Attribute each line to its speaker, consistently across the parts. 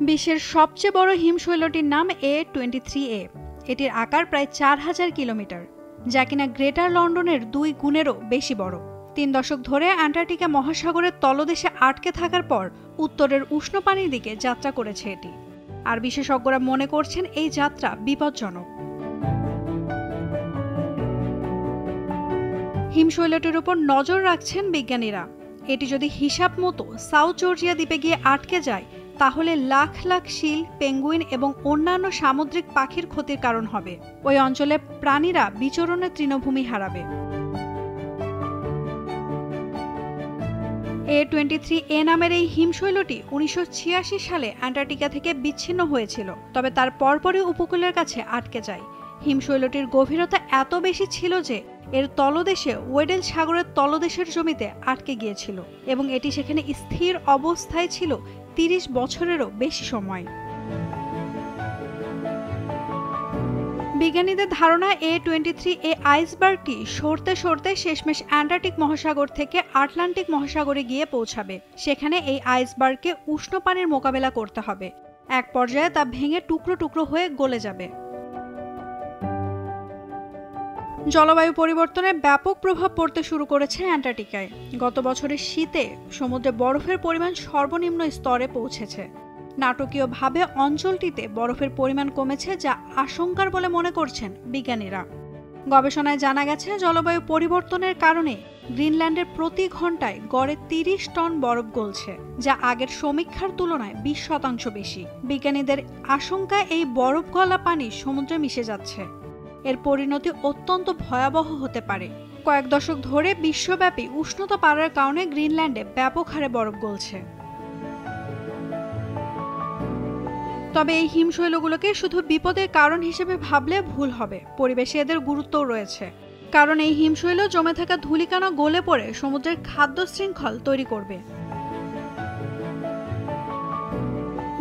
Speaker 1: বিশ্বের সবচেয়ে বড় হিমশৈলটির নাম A23A। এটির আকার প্রায় 4000 কিলোমিটার, যা কিনা গ্রেটার লন্ডনের 2 গুণেরও বেশি বড়। 3 দশক ধরে অ্যান্টার্কটিকা মহাসাগরের তলদেশে আটকে থাকার পর উত্তরের উষ্ণ পানির দিকে যাত্রা করেছে এটি। আর বিশেষজ্ঞরা মনে করছেন এই যাত্রা বিপজ্জনক। হিমশৈলটির উপর নজর রাখছেন বিজ্ঞানীরা। এটি যদি হিসাব মতো সাউথ জর্জিয়া দ্বীপে গিয়ে আটকে যায়, তাহলে লাখ লাখ শিল, পেঙ্গুইন এবং অন্যান্য সামুদ্রিক পাখির ক্ষতির কারণ হবে। ওই অঞ্চলে প্রাণীরা বিচরণের তৃণভূমি হারাবে। A23A নামের এই হিমশৈলটি 1986 সালে অ্যান্টার্কটিকা থেকে বিচ্ছিন্ন হয়েছিল, তবে তার পরপরই উপকূলের কাছে আটকে যায়। হিমশৈলটির গভীরতা এত বেশি ছিল যে এর তলদেশে ওয়েডেল সাগরের তলদেশের জমিতে আটকে গিয়েছিল এবং এটি সেখানে স্থির অবস্থায় ছিল 30 বছরেরও বেশি সময়। বিজ্ঞানীদের ধারণা A23A আইসবার্গটি সরতে সরতে শেষমেশ অ্যান্টার্কটিক মহাসাগর থেকে আটলান্টিক মহাসাগরে গিয়ে পৌঁছাবে। সেখানে এই আইসবার্গকে উষ্ণ পানির মোকাবেলা করতে হবে। এক পর্যায়ে তা ভেঙে টুকরো টুকরো হয়ে গলে যাবে। জলবায়ু পরিবর্তনের ব্যাপক প্রভাব পড়তে শুরু করেছে অ্যান্টার্কটিকায়। গত বছরের শীতে সমুদ্রে বরফের পরিমাণ সর্বনিম্ন স্তরে পৌঁছেছে। নাটকীয়ভাবে অঞ্চলটিতে বরফের পরিমাণ কমেছে, যা আশঙ্কার বলে মনে করছেন বিজ্ঞানীরা। গবেষণায় জানা গেছে, জলবায়ু পরিবর্তনের কারণে গ্রিনল্যান্ডের প্রতি ঘন্টায় গড়ে 30 টন বরফ গলছে, যা আগের সমীক্ষার তুলনায় 20% বেশি। বিজ্ঞানীদের আশঙ্কা, এই বরফ গলা পানি সমুদ্রে মিশে যাচ্ছে। এর পরিণতি অত্যন্ত ভয়াবহ হতে পারে। কয়েক দশক ধরে বিশ্বব্যাপী উষ্ণতা বাড়ার কারণে গ্রিনল্যান্ডে ব্যাপক হারে বরফ গলছে। তবে এই হিমশৈলগুলোকে শুধু বিপদের কারণ হিসেবে ভাবলে ভুল হবে। পরিবেশে এদের গুরুত্বও রয়েছে, কারণ এই হিমশৈল জমে থাকা ধূলিকণা গলে পড়ে সমুদ্রের খাদ্য শৃঙ্খল তৈরি করবে।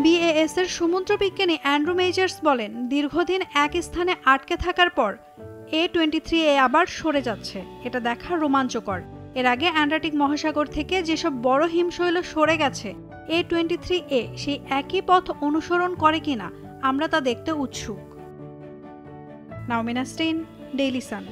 Speaker 1: BAS এর সমুদ্র বিজ্ঞানী অ্যান্ড্রু মেজার্স বলেন, দীর্ঘদিন এক স্থানে আটকে থাকার পর A23A আবার সরে যাচ্ছে। এটা দেখা রোমাঞ্চকর। এর আগে অ্যান্টার্কটিক মহাসাগর থেকে যেসব বড় হিমশৈল সরে গেছে, A23A সেই একই পথ অনুসরণ করে কিনা আমরা তা দেখতে উৎসুক। নাওমিনা স্টেইন, ডেইলি সান।